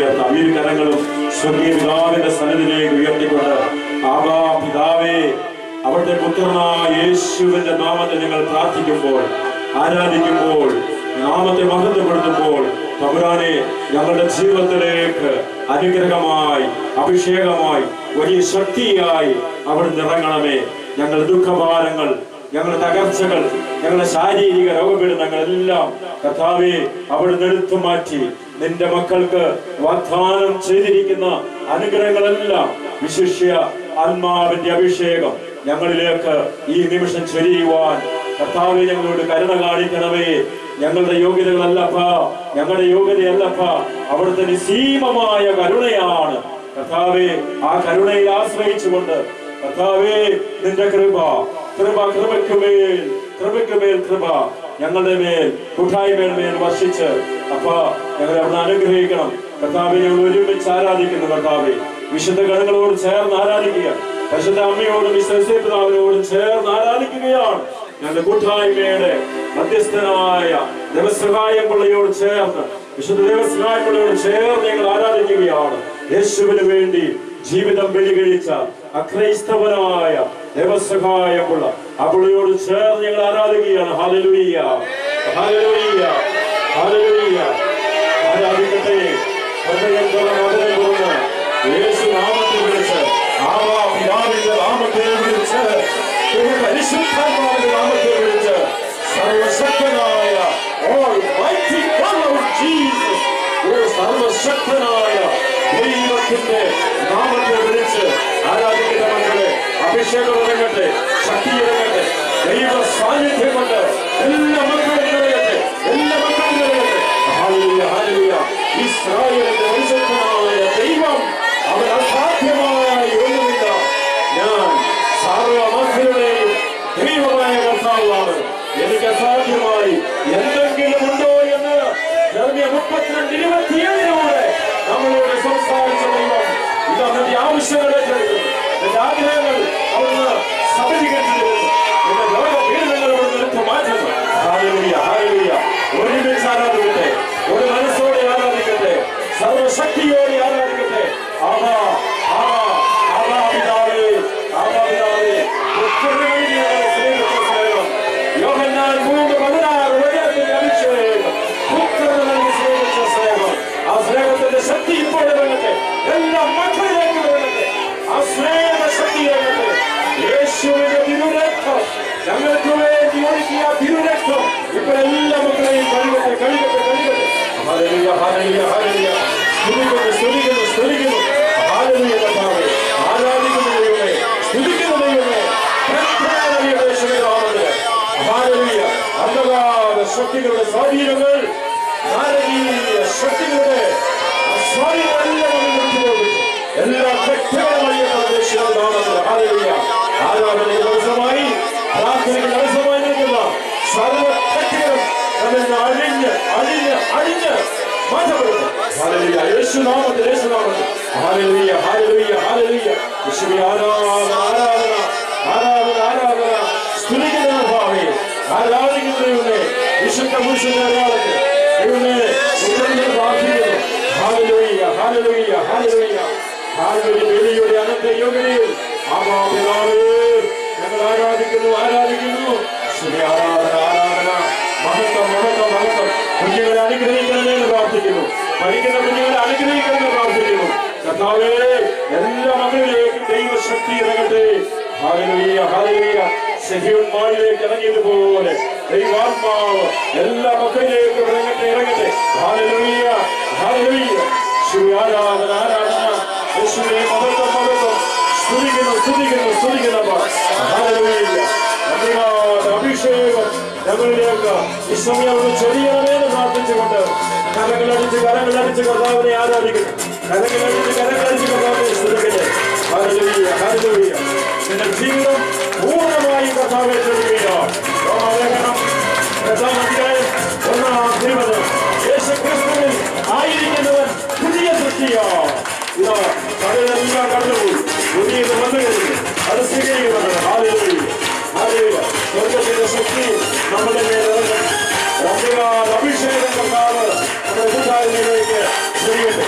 ഉയർത്താം. ഇരു കരങ്ങളും സ്വർഗീയ പിതാവിന്റെ സന്നിധിയിലേക്ക് ഉയർത്തിക്കൊണ്ട് ആബാ പിതാവേ, അവിടുത്തെ പുത്രനായ യേശുവിന്റെ നാമത്തെ ഞങ്ങൾ പ്രാർത്ഥിക്കുമ്പോൾ, ആരാധിക്കുമ്പോൾ, നാമത്തെ മഹത്വപ്പെടുത്തുമ്പോൾ തമ്പുരാനെ ഞങ്ങളുടെ ജീവിതത്തിലേക്ക് അനുഗ്രഹമായി, അഭിഷേകമായി, വലിയ ശക്തിയായി അവിടുന്ന് ഇറങ്ങണമേ. ഞങ്ങളുടെ ദുഃഖഭാരങ്ങൾ, ഞങ്ങളുടെ തകർച്ചകൾ, ഞങ്ങളുടെ ശാരീരിക രോഗപീഠങ്ങളെല്ലാം കർത്താവേ അവിടുന്ന് എടുത്തു മാറ്റി നിന്റെ മക്കൾക്ക് വാഗ്ദാനം ചെയ്തിരിക്കുന്ന അനുഗ്രഹങ്ങളെല്ലാം, വിശിഷ്യ ആത്മാവിന്റെ അഭിഷേകം ഞങ്ങളിലേക്ക് ഈ നിമിഷം ചൊരിയുവാൻ കർത്താവേ ഞങ്ങളോട് കരുണ കാണിക്കണമേ. ഞങ്ങളുടെ യോഗ്യതകളല്ലപ്പ, ഞങ്ങളുടെ യോഗ്യതയല്ലപ്പ, അവിടുത്തെ നിസ്സീമമായ കരുണയാണ് കർത്താവേ. ആ കരുണയിൽ ആശ്രയിച്ചുകൊണ്ട് കർത്താവേ നിന്റെ കൃപ കൃപയ്ക്കുമേൽ കൃപ ഞങ്ങളുടെ മേൽ കൂട്ടായ്മയുടെ മേൽ വർഷിച്ച് അപ്പ ഞങ്ങളെ അവിടെ അനുഗ്രഹിക്കണം കർത്താവെ. ഞങ്ങൾ ഒരുമിച്ച് ആരാധിക്കുന്നു കർത്താവെ. വിശുദ്ധ ഗണങ്ങളോട് ചേർന്ന് ആരാധിക്കുക, പരിശുദ്ധ അമ്മയോടും പിതാവിനോടും ചേർന്ന് ആരാധിക്കുകയാണ്. ഞങ്ങളുടെ കൂട്ടായ്മയുടെ മധ്യസ്ഥനായ ദേവസഹായം പിള്ളയോട് ചേർന്ന്, വിശുദ്ധ ദേവസഹായം പിള്ളയോട് ചേർന്ന് ഞങ്ങൾ ആരാധിക്കുകയാണ്. യേശുവിന് വേണ്ടി ജീവിതം ബലികഴിച്ച അക്രൈസ്തവനായ ദേവസഹായമുള്ള ആ പുള്ളിയോട് ചേർന്ന് ഞങ്ങൾ ആരാധിക്കുകയാണ്. Hallelujah, hallelujah, hallelujah. ആരാധിക്കട്ടെ. യേശു നാമത്തെ വിളിച്ച്, ആവാ പിതാവിന്റെ നാമത്തെ വിളിച്ച്, പരിശുദ്ധാത്മാവിന്റെ നാമത്തെ വിളിച്ച്, സർവശക്തനായ Almighty God of Jesus, സർവശക്തനായ ദൈവത്തിന്റെ നാമത്തെ വിളിച്ച് ആരാധിക്കുന്ന മക്കളെ, അഭിഷേകം ഇറങ്ങട്ടെ, ശക്തി ഇറങ്ങട്ടെ, ദൈവ സാന്നിധ്യം കൊണ്ട് എല്ലാ മക്കളും നിറയട്ടെ, എല്ലാ മക്കളും നിറയട്ടെ. Hallelujah, hallelujah. ഇസ്രായേലിന്റെ പരിശുദ്ധനായ ദൈവം, അവൻ അസാധ്യമായി ഒന്നുമില്ല. ഞാൻ സർവ്വമക്കളുടെയും ദൈവമായ കർത്താവാണ്. എനിക്ക് അസാധ്യമായി എന്തെങ്കിലും ഉണ്ടോ എന്ന് യെരമ്യാ 32:27 നമ്മളോട് സംസാരിച്ച ദൈവം ഇതാ നിന്റെ ആവശ്യങ്ങളെ കേൾക്കുന്നു, നിന്റെ ആഗ്രഹങ്ങൾ അവിടുന്ന് സബലീകരിച്ചു, നിന്റെ രോഗപീഠങ്ങൾ അവിടുന്ന് എടുത്തു മാറ്റുന്നു. Hallelujah, hallelujah. ഒരുമിച്ച് ആരാധിക്കട്ടെ, ഒരു മനസ്സോടെ ആരാധിക്കട്ടെ, സർവശക്തിയോടെ ആരാധിക്കട്ടെ. ആവാ, ആവാ, ആവാ പിതാവേ, ആവാ പിതാവേ. യോഹന്നാൻ 3:16 വചനത്തിന്റെ അഭിഷേകം, പുത്രനെ സ്നേഹിച്ച സ്നേഹം, ആ സ്നേഹത്തിന്റെ ശക്തി ഇപ്പോൾ ഇറങ്ങട്ടെ, എല്ലാ മക്കളിലേക്ക് ഇറങ്ങട്ടെ, ആ സ്നേഹ ശക്തി ഇറങ്ങട്ടെ. യേശുവിന്റെ തിരുരക്തം, ഞങ്ങൾക്ക് വേണ്ടി ഒഴുകിയ തിരുരക്തം ഇപ്പോൾ എല്ലാ മക്കളെയും കഴുകട്ടെ, കഴുകട്ടെ, കഴുകട്ടെ. Hallelujah, hallelujah, hallelujah. സ്തുതിക്കുന്നു, സ്തുതിക്കുന്നു, സ്തുതിക്കുന്നു. ഹല്ലേലൂയ കർത്താവേ. ആരാധിക്കുന്ന ദൈവമേ, സ്തുതിക്കുന്ന ദൈവമേ, അന്ധകാര ശക്തികളുടെ സ്വാധീനങ്ങൾ, നാരകീയ ശക്തികളുടെ സ്വാധീനമെല്ലാം വിട്ടുപോകും. എല്ലാ കെട്ടുകളുമായി ആരാധനയുടെ തടസ്സമായി, പ്രാർത്ഥനയ്ക്ക് തടസ്സമായി നിൽക്കുന്ന സർവ കെട്ടുകളും അഴിഞ്ഞ് അഴിഞ്ഞ് അഴിഞ്ഞ് മാറ്റപ്പെടുന്നു. ഹല്ലേലൂയ, യേശുനാമത്തിൽ, യേശുനാമത്തിൽ. Hallelujah, hallelujah, hallelujah. യേശുവേ ആരാധന, ആരാധന, ആരാധന, ആരാധന. സ്തുതിക്കുന്ന ഭാവേ, ആരാധിക്കുന്ന ദൈവമേ, വിശുദ്ധ പുരുഷന്റെ അടയാളത്തിൽ ദൈവമേ പ്രാർത്ഥിക്കുന്നു. Hallelujah, hallelujah, hallelujah, hallelujah. ബലിയുടെ അനന്ത യോഗ്യതയിൽ ആവാ പിതാവേ ഞങ്ങൾ ആരാധിക്കുന്നു, ആരാധിക്കുന്നു. യേശുവേ ആരാധന, ആരാധന, മഹത്വം, മഹത്വം, മഹത്വം. കുഞ്ഞുങ്ങളെ അനുഗ്രഹിക്കണമെന്ന് പ്രാർത്ഥിക്കുന്നു, പഠിക്കുന്ന കുഞ്ഞുങ്ങളെ അനുഗ്രഹിക്കണമെന്ന് പ്രാർത്ഥിക്കുന്നു. കർത്താവേ എല്ലാ മക്കളിലേക്കും ദൈവശക്തി ഇറങ്ങട്ടെ. Hallelujah, hallelujah. ശഹീയോൻമാരിലേക്ക് ഇറങ്ങിയതുപോലെ ദൈവാത്മാവ് എല്ലാ മക്കളിലേക്കും ഇറങ്ങട്ടെ, ഇറങ്ങട്ടെ. Hallelujah, hallelujah. ആരാധന, ആരാധന. യേശുവേ മഹത്വം, മഹത്വം. സ്തുതിക്കുന്നു, സ്തുതിക്കുന്നു, സ്തുതിക്കുന്നു. ഹല്ലേലൂയ. അഭിഷേകം ഞങ്ങളിലേക്ക് ഈ സമയം ചെറിയണമെന്ന് പ്രാർത്ഥിച്ചുകൊണ്ട് കരങ്ങളടിച്ച് കർത്താവിനെ ആരാധിക്കുന്നു, കരങ്ങളടിച്ച് കർത്താവിനെ സ്തുതിക്കട്ടെ. Hallelujah, hallelujah. നിന്റെ ജീവിതം പൂർണ്ണമായി കർത്താവിനെ സ്തുതിക്കുകയാണ്. റോമാലേഖനം 1:20 യേശുക്രിസ്തുവിൽ ആയിരിക്കുന്നവൻ പുതിയ സൃഷ്ടിയാണ്. ഇതാ പഴയതെല്ലാം കടന്നുപോയി, പുതിയത് വന്നു കഴിഞ്ഞു, അത് സ്വീകരിക്കുന്നത്. Hallelujah, hallelujah. സ്വർഗ്ഗത്തിന്റെ ശക്തി നമ്മുടെ മേലിറങ്ങും. അഭിഷേകം കർത്താവ് നമ്മുടെ കൂട്ടായ്മയിലേക്ക് ചെയ്യട്ടെ.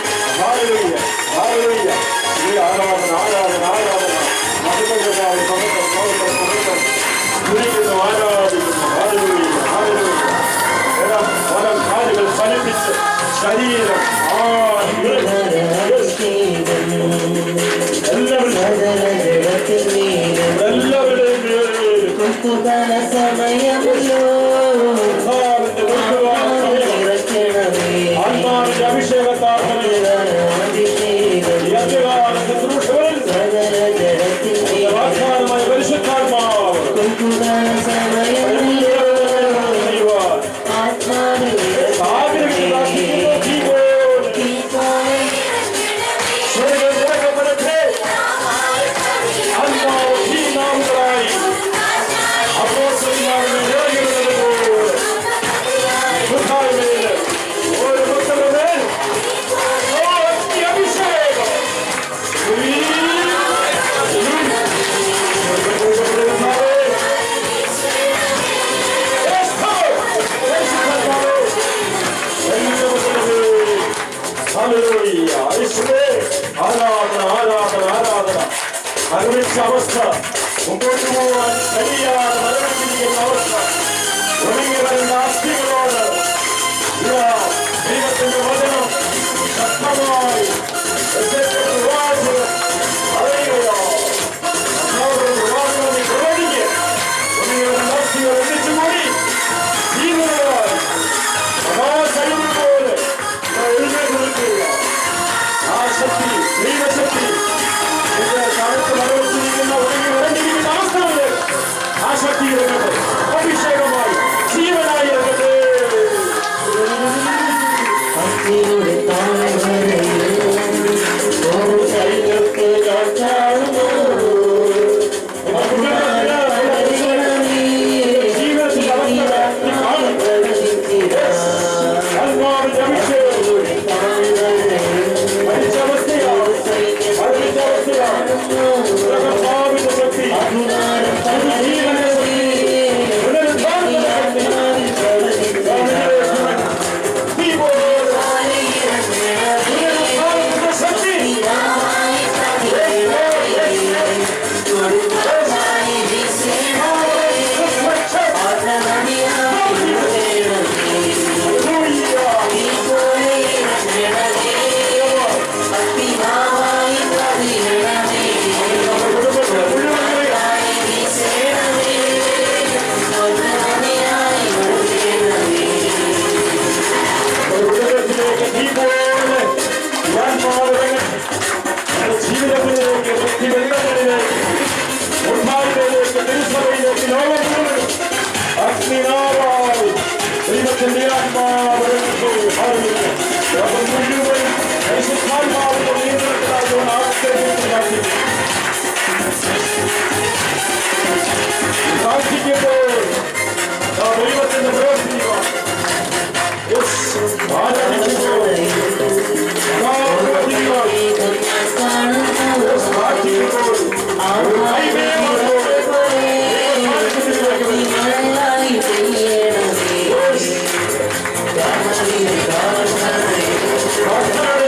ഹല്ലേലൂയ. യേശുവേ, ആരാധന ആരാധന ആരാധന. അനുവദിച്ച അവസ്ഥ, മുമ്പോട്ട് പോകാൻ കഴിയാതെ മരണത്തിരിക്കുന്ന അവസ്ഥ, ഒഴുകി വരുന്ന അസ്ഥികളോട് ദൈവത്തിന്റെ വചനം ശക്തമായി ഒന്നിച്ചുകൂടി ജീവനായി മഹാശൈലി പോലെ എഴുന്നേൽക്കുക. ആ ശക്തി, ദൈവശക്തി കാലത്ത് മരവച്ചിരിക്കുന്ന ഒഴുകി വരണ്ടിരിക്കുന്ന അവസ്ഥകളിൽ ആ ശക്തി ഇറങ്ങട്ടെ. അഭിഷേകമായി ജീവനായി ഇറങ്ങട്ടെ. Thank you.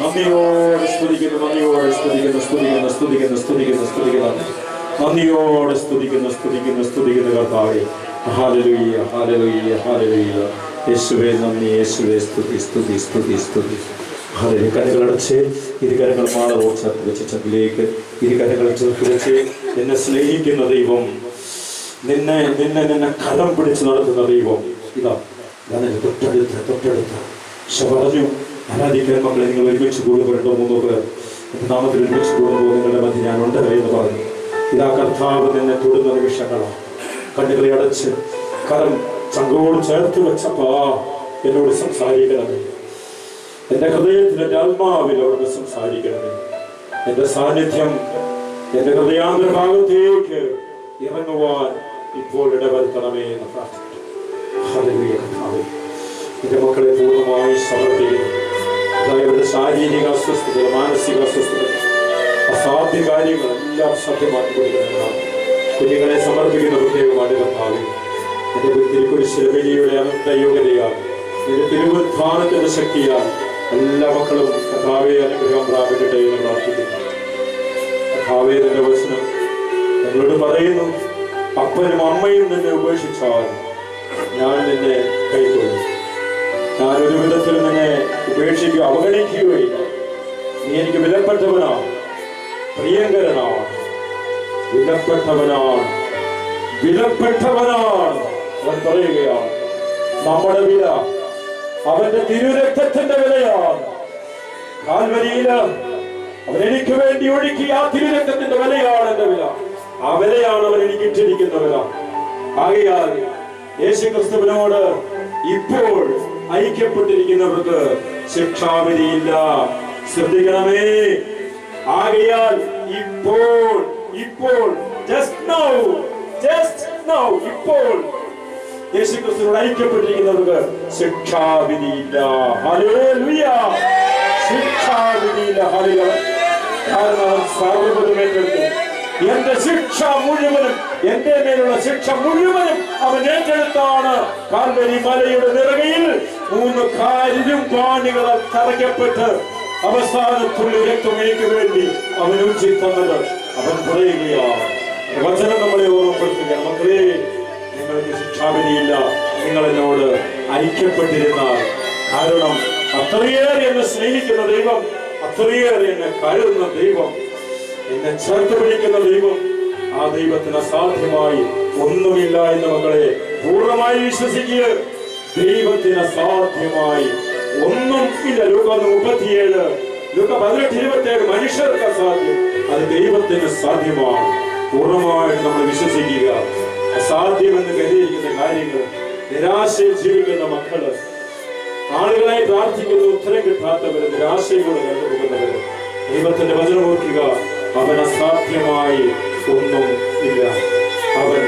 നന്ദിയോടെ സ്തുതിക്കുന്നു, നന്ദിയോടെ സ്തുതിക്കുന്നു, സ്തുതിക്കുന്നു, സ്തുതിക്കുന്നു, സ്തുതിക്കുന്നു, സ്തുതിക്കുന്നു, നന്ദിയോടെ സ്തുതിക്കുന്നു, സ്തുതിക്കുന്നു, സ്തുതിക്കുന്നു കർത്താവേ. Hallelujah, hallelujah, hallelujah. യേശുവേ നന്ദി, യേശുവേ സ്തുതി, സ്തുതി, സ്തുതി, സ്തുതി. ഹല്ലേലൂയ. കരങ്ങളടച്ച് ഇരുകരങ്ങൾ മാറോട് ചേർത്ത് വെച്ച് ചങ്കിലേക്ക് ഇരുകരങ്ങൾ ചേർത്ത് വെച്ച് എന്നെ സ്നേഹിക്കുന്ന ദൈവം, നിന്നെ നിന്നെ നിന്നെ കരം പിടിച്ച് നടത്തുന്ന ദൈവം ഇതാ ഞാനെന്നെ തൊട്ടടുത്ത് പറഞ്ഞു. ആരാധിക്കാൻ മക്കളെ, നിങ്ങൾ ഒരുമിച്ച് കൂടുമ്പോൾ 2-3 പേർ നാമത്തിൽ ഒരുമിച്ച് കൂടുമ്പോൾ നിങ്ങളുടെ മധ്യ ഞാനുണ്ട് എന്ന് പറഞ്ഞു. ഇതാ കർത്താവ് നിന്നെ തൊടുന്ന നിമിഷങ്ങളാണ്. കണ്ണുകളെ അടച്ച് കരം ചങ്കോട് ചേർത്ത് വെച്ചപ്പാ എന്നോട് സംസാരിക്കണമേ. എൻ്റെ ഹൃദയത്തിൽ, എൻ്റെ ആത്മാവിനോട് സംസാരിക്കണമേ. എൻ്റെ സാന്നിധ്യം എൻ്റെ ഹൃദയാന്തരഭാഗത്തേക്ക് ഇറങ്ങുവാൻ ഇപ്പോൾ ഇടവരുത്തണമേ എന്ന് പ്രാർത്ഥിക്കുന്നു. ഹല്ലേലൂയ. കർത്താവേ, എൻ്റെ മക്കളെ പൂർണ്ണമായി സമർപ്പിക്കുന്നു. അതായത് ശാരീരിക അസ്വസ്ഥത, മാനസിക അസ്വസ്ഥത, അസാധ്യ കാര്യങ്ങളെല്ലാം സാധ്യമാക്കി കൊടുക്കുന്നതാണ്. കുഞ്ഞുങ്ങളെ സമർപ്പിക്കുന്ന പ്രത്യേകമാണ് കർത്താവേ. എൻ്റെ തിരുക്കുരിശിലെ ബലിയുടെ അനന്ത യോഗ്യതയാൽ, എൻ്റെ തിരുവുത്ഥാനത്തിന്റെ ശക്തിയാൽ എല്ലാ മക്കളും കർത്താവേ അനുഗ്രഹം പ്രാപിക്കട്ടെ എന്ന് പ്രാർത്ഥിക്കുന്നു. കർത്താവേ, നിന്റെ വചനം ഞങ്ങളോട് പറയുന്നു, അപ്പനും അമ്മയും നിന്നെ ഉപേക്ഷിച്ചാൽ ഞാൻ നിന്നെ കൈക്കൊള്ളും. ഞാൻ ഒരു വിധത്തിൽ നിന്നെ ഉപേക്ഷിക്കുക, അവഗണിക്കുകയില്ല. നീ എനിക്ക് വിലപ്പെട്ടവനാണ്, പ്രിയങ്കരനാണ്, വിലപ്പെട്ടവനാണ്, വിലപ്പെട്ടവനാണ്. അവൻ പറയുകയാണ്, നമ്മുടെ വില അവന്റെ തിരുരക്തത്തിന്റെ വിലയാണ്. കാൽവരിയില് അവൻ എനിക്ക് വേണ്ടി ഒഴുക്കിയ ആ തിരുരക്തത്തിന്റെ വിലയാണ് എന്റെ വില. ആ വിലയാണ് അവൻ എനിക്ക് ഇട്ടിരിക്കുന്ന വില. ആകയാൽ യേശുക്രിസ്തുവിനോട് ഇപ്പോൾ ഐക്യപ്പെട്ടിരിക്കുന്നവർക്ക് ശിക്ഷാവിധിയില്ല. ശ്രദ്ധിക്കണമേ. ആകയാൽ ഇപ്പോൾ ഇപ്പോൾ ഇപ്പോൾ യേശുക്രിസ്തുവിനോട് ഐക്യപ്പെട്ടിരിക്കുന്നവർക്ക് ശിക്ഷാവിധിയില്ല. ഹല്ലേലൂയ. ശിക്ഷാവിധിയില്ല. ഹല്ലേലൂയ. കാരണം അവൻ സർവ്വതും ഏറ്റെടുത്തു. എന്റെ ശിക്ഷ മുഴുവനും, എന്റെ മേലുള്ള ശിക്ഷ മുഴുവനും അവൻ ഏറ്റെടുത്താണ്. കാൽവരി മലയുടെ നിറകയിൽ 3 കാര്യം പാണികളാൽ തറയ്ക്കപ്പെട്ട് അവസാനത്തുള്ള രക്തം എനിക്ക് വേണ്ടി അവൻ ഊറ്റി തന്നത്. അവൻ പറയുകയാണ്, വചനം നമ്മളെ ഓർമ്മപ്പെടുത്തുകയാണ്, മക്കളെ, നിങ്ങൾക്ക് ശിക്ഷാവിധിയില്ല, നിങ്ങൾ എന്നോട് ഐക്യപ്പെട്ടിരുന്നാൽ. കാരണം അത്രയേറെ എന്നെ സ്നേഹിക്കുന്ന ദൈവം, അത്രയേറെ എന്നെ കരുതുന്ന ദൈവം, എന്നെ ചേർത്ത് പിടിക്കുന്ന ദൈവം, ആ ദൈവത്തിന് അസാധ്യമായി ഒന്നുമില്ല എന്ന് മക്കളെ പൂർണ്ണമായി വിശ്വസിക്കുക. ദൈവത്തിന് അസാധ്യമായി ഒന്നും ഇല്ല. ലൂക്ക 37, ലൂക്ക 18-27 മനുഷ്യർക്ക് അസാധ്യം, അത് ദൈവത്തിന് സാധ്യമാണ്. പൂർണ്ണമായിട്ട് നമ്മൾ വിശ്വസിക്കുക. അസാധ്യമെന്ന് കരുതിയിരിക്കുന്ന കാര്യങ്ങൾ, നിരാശയിൽ ജീവിക്കുന്ന മക്കള്, ആളുകളായി പ്രാർത്ഥിക്കുന്ന ഉത്തരം കിട്ടാത്തവര്, നിരാശയോടെ കണ്ടുപോകുന്നവര്, ദൈവത്തിന്റെ വചനം ഓർക്കുക. അവൻ അസാധ്യമായി ഒന്നും ഇല്ല. അവൻ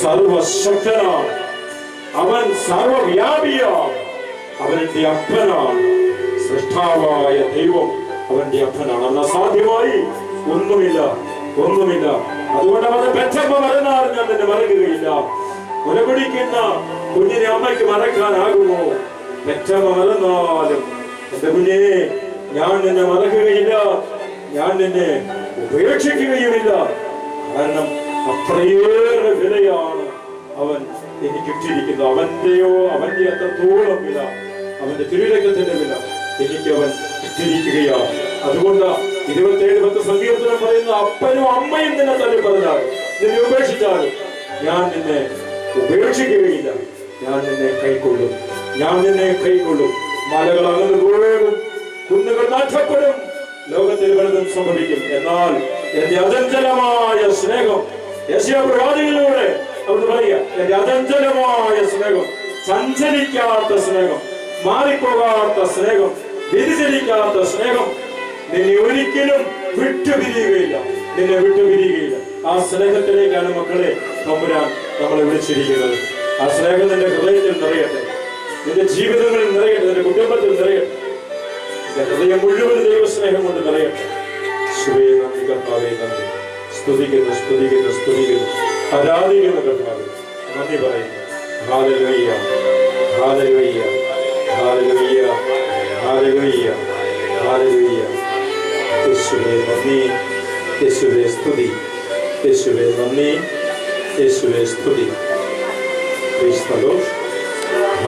സർവശക്തനാണ്, അവൻ സർവവ്യാപിയാണ്, അവന്റെ അപ്പനാണ്. സൃഷ്ടാവായ ദൈവം അവന്റെ അപ്പനാണ്. അവൻ അസാധ്യമായി ഒന്നുമില്ല, ഒന്നുമില്ല. അതുകൊണ്ട് അവന്റെ പെറ്റമ്മ മറന്നാൽ ഞാൻ നിന്നെ മറക്കുകയില്ല. മുലപിടിക്കുന്ന കുഞ്ഞിനെ അമ്മയ്ക്ക് മറക്കാനാകുമോ? പെറ്റമ്മ മറന്നാലും എന്റെ കുഞ്ഞെ ഞാൻ നിന്നെ മറക്കുകയില്ല, ഞാൻ നിന്നെ ഉപേക്ഷിക്കുകയുമില്ല. കാരണം അത്രയേറെ വിലയാണ് അവൻ എനിക്ക് ഇട്ടിരിക്കുന്നത്. അവന്റെ അത്രത്തോളം വില, അവന്റെ തിരുരക്തത്തിന്റെ വില എനിക്ക് അവൻ ഇട്ടിരിക്കുകയാണ്. അതുകൊണ്ട് 27-10 സങ്കീർത്തനം പറയുന്ന, അപ്പനും അമ്മയും നിന്നെ തന്നെ പറഞ്ഞാൽ, നിന്നെ ഉപേക്ഷിച്ചാലും ഞാൻ നിന്നെ ഉപേക്ഷിക്കുകയില്ല, ഞാൻ നിന്നെ കൈക്കൊള്ളും, ഞാൻ നിന്നെ കൈക്കൊള്ളും. മലകൾ അകന്നു പോകും, കുന്നുകൾ നഷ്ടപ്പെടും, ലോകത്തിൽ പലതും സംഭവിക്കും. എന്നാൽ എന്റെ അചഞ്ചലമായ സ്നേഹം, യെശയ്യാ പ്രവാചകനിലൂടെ അവർ പറയുക, എന്റെ അചഞ്ചലമായ സ്നേഹം, ചഞ്ചലിക്കാത്ത സ്നേഹം, മാറിപ്പോകാത്ത സ്നേഹം, വ്യതിചലിക്കാത്ത സ്നേഹം നിന്നെ ഒരിക്കലും വിട്ടുപിരിയുകയില്ല, നിന്നെ വിട്ടുപിരിയുകയില്ല. ആ സ്നേഹത്തിലേക്കാണ് മക്കളെ തമ്പുരാൻ നമ്മളെ വിളിച്ചിരിക്കുന്നത്. ആ സ്നേഹം നിന്റെ ഹൃദയത്തിൽ നിറയട്ടെ, നിന്റെ ജീവിതങ്ങളിൽ നിറയട്ടെ, നിന്റെ കുടുംബത്തിൽ നിറയട്ടെ, നിന്റെ ഹൃദയം മുഴുവൻ ദൈവസ്നേഹം കൊണ്ട് നിറയട്ടെ. ശിവേ നന്ദി കർത്താവേ, നന്ദി. സ്തുതിക്കുന്നു, സ്തുതിക്കുന്നു, സ്തുതിക്കുന്നു, ആരാധിക്കുന്നു കർത്താവേ, നന്ദി പറയുന്നു. Hallelujah, hallelujah, hallelujah, hallelujah, hallelujah. യേശുവേ നന്ദി, യേശുവേ സ്തുതി, യേശുവേ നന്ദി, യേശുവേ സ്തുതി. ക്രിസ്തുവേ